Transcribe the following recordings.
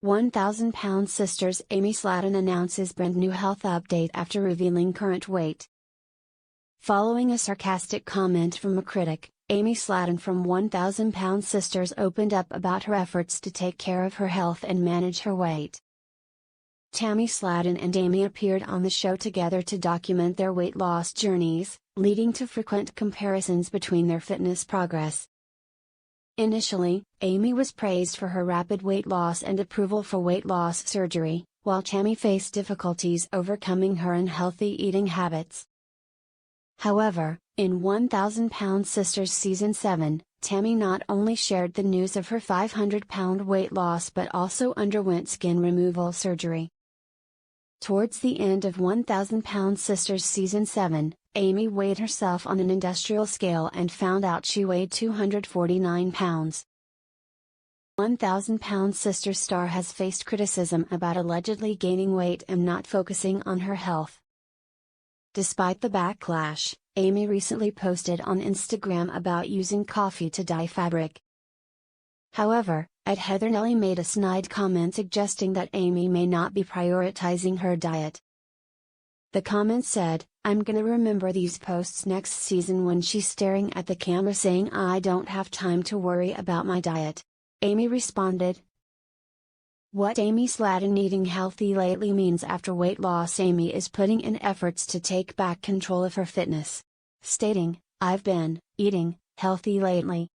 1,000-pound sisters Amy Sladden announces brand new health update after revealing current weight. Following a sarcastic comment from a critic, Amy Sladden from 1,000-pound sisters opened up about her efforts to take care of her health and manage her weight. Tammy Sladden and Amy appeared on the show together to document their weight loss journeys, leading to frequent comparisons between their fitness progress. Initially, Amy was praised for her rapid weight loss and approval for weight loss surgery, while Tammy faced difficulties overcoming her unhealthy eating habits. However, in 1,000-Pound Sisters Season 7, Tammy not only shared the news of her 500-pound weight loss but also underwent skin removal surgery. Towards the end of 1,000-Pound Sisters Season 7, Amy weighed herself on an industrial scale and found out she weighed 249 pounds. 1,000-Pound Sisters star has faced criticism about allegedly gaining weight and not focusing on her health. Despite the backlash, Amy recently posted on Instagram about using coffee to dye fabric. However, Heather Nelly made a snide comment suggesting that Amy may not be prioritizing her diet. The comment said, "I'm gonna remember these posts next season when she's staring at the camera saying I don't have time to worry about my diet." Amy responded, "What Amy Sladden eating healthy lately means after weight loss. Amy is putting in efforts to take back control of her fitness, stating, I've been eating healthy lately."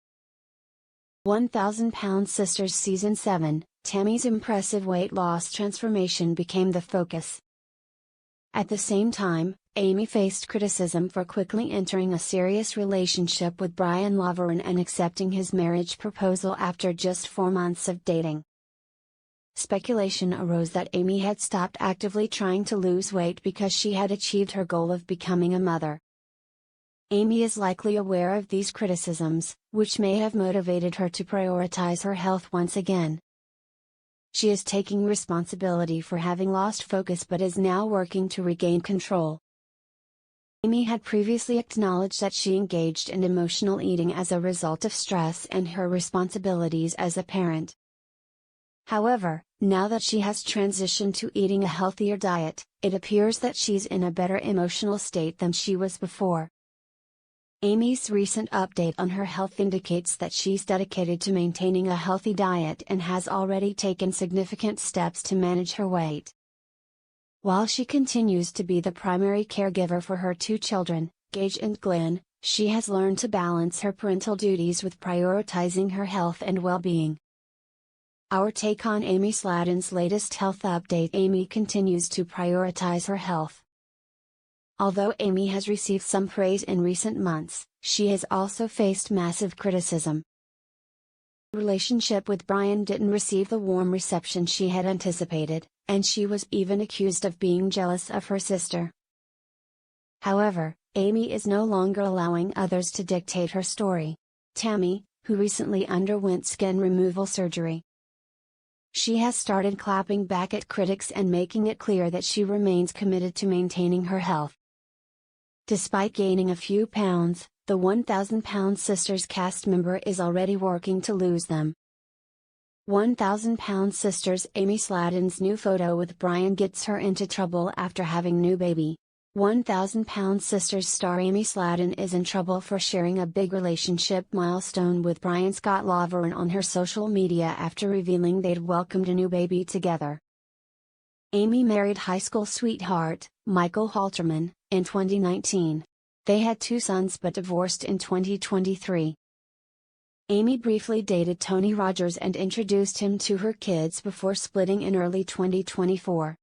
1,000-Pound Sisters Season 7, Tammy's impressive weight loss transformation became the focus. At the same time, Amy faced criticism for quickly entering a serious relationship with Brian Laveran and accepting his marriage proposal after just 4 months of dating. Speculation arose that Amy had stopped actively trying to lose weight because she had achieved her goal of becoming a mother. Amy is likely aware of these criticisms, which may have motivated her to prioritize her health once again. She is taking responsibility for having lost focus but is now working to regain control. Amy had previously acknowledged that she engaged in emotional eating as a result of stress and her responsibilities as a parent. However, now that she has transitioned to eating a healthier diet, it appears that she's in a better emotional state than she was before. Amy's recent update on her health indicates that she's dedicated to maintaining a healthy diet and has already taken significant steps to manage her weight. While she continues to be the primary caregiver for her 2 children, Gage and Glenn, she has learned to balance her parental duties with prioritizing her health and well-being. Our take on Amy Sladden's latest health update. Amy continues to prioritize her health. Although Amy has received some praise in recent months, she has also faced massive criticism. Her relationship with Brian didn't receive the warm reception she had anticipated, and she was even accused of being jealous of her sister. However, Amy is no longer allowing others to dictate her story. Tammy, who recently underwent skin removal surgery, she has started clapping back at critics and making it clear that she remains committed to maintaining her health. Despite gaining a few pounds, the 1,000-Pound Sisters cast member is already working to lose them. 1,000-Pound Sisters Amy Sladden's new photo with Brian gets her into trouble after having new baby. 1,000-Pound Sisters star Amy Sladden is in trouble for sharing a big relationship milestone with Brian Scott Laveran on her social media after revealing they'd welcomed a new baby together. Amy married high school sweetheart, Michael Halterman, in 2019. They had 2 sons but divorced in 2023. Amy briefly dated Tony Rogers and introduced him to her kids before splitting in early 2024.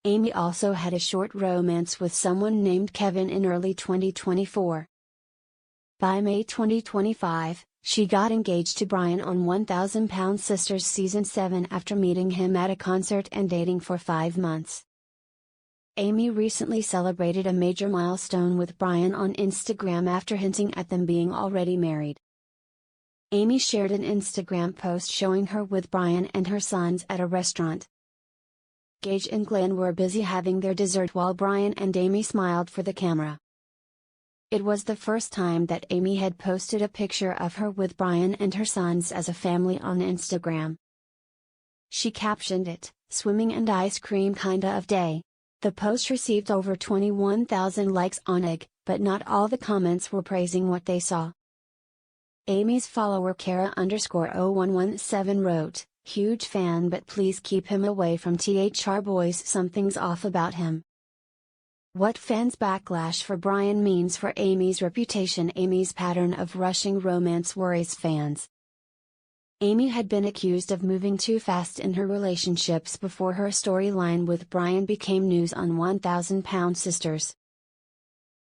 Amy also had a short romance with someone named Kevin in early 2024. By May 2025, she got engaged to Brian on 1,000-Pound Sisters Season 7 after meeting him at a concert and dating for 5 months. Amy recently celebrated a major milestone with Brian on Instagram after hinting at them being already married. Amy shared an Instagram post showing her with Brian and her sons at a restaurant. Gage and Glenn were busy having their dessert while Brian and Amy smiled for the camera. It was the first time that Amy had posted a picture of her with Brian and her sons as a family on Instagram. She captioned it, "Swimming and ice cream kinda of day." The post received over 21,000 likes on IG, but not all the comments were praising what they saw. Amy's follower Kara_0117 wrote, "Huge fan but please keep him away from THR boys, something's off about him." What fans' backlash for Brian means for Amy's reputation. Amy's pattern of rushing romance worries fans. Amy had been accused of moving too fast in her relationships before her storyline with Brian became news on 1000 Sisters.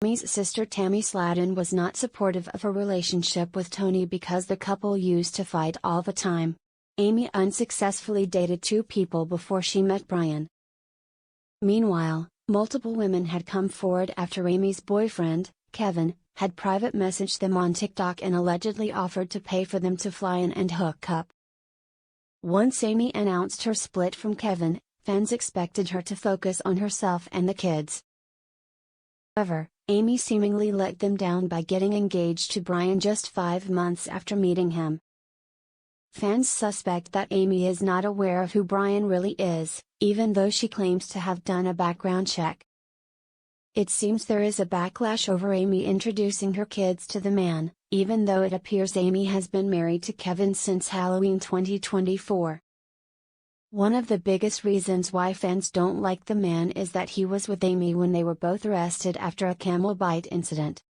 Amy's sister Tammy Sladen was not supportive of her relationship with Tony because the couple used to fight all the time. Amy unsuccessfully dated 2 people before she met Brian. Meanwhile, multiple women had come forward after Amy's boyfriend, Kevin, had private messaged them on TikTok and allegedly offered to pay for them to fly in and hook up. Once Amy announced her split from Kevin, fans expected her to focus on herself and the kids. However, Amy seemingly let them down by getting engaged to Brian just 5 months after meeting him. Fans suspect that Amy is not aware of who Brian really is, even though she claims to have done a background check. It seems there is a backlash over Amy introducing her kids to the man, even though it appears Amy has been married to Kevin since Halloween 2024. One of the biggest reasons why fans don't like the man is that he was with Amy when they were both arrested after a camel bite incident.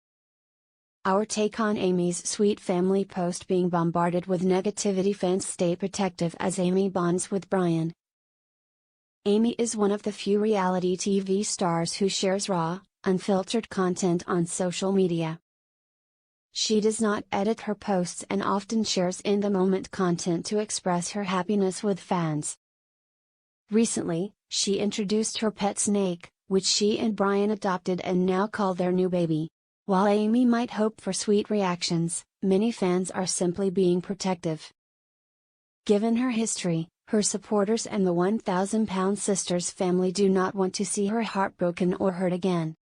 Our take on Amy's sweet family post being bombarded with negativity. Fans stay protective as Amy bonds with Brian. Amy is one of the few reality TV stars who shares raw, unfiltered content on social media. She does not edit her posts and often shares in-the-moment content to express her happiness with fans. Recently, she introduced her pet snake, which she and Brian adopted and now call their new baby. While Amy might hope for sweet reactions, many fans are simply being protective. Given her history, her supporters and the 1000 Sisters family do not want to see her heartbroken or hurt again.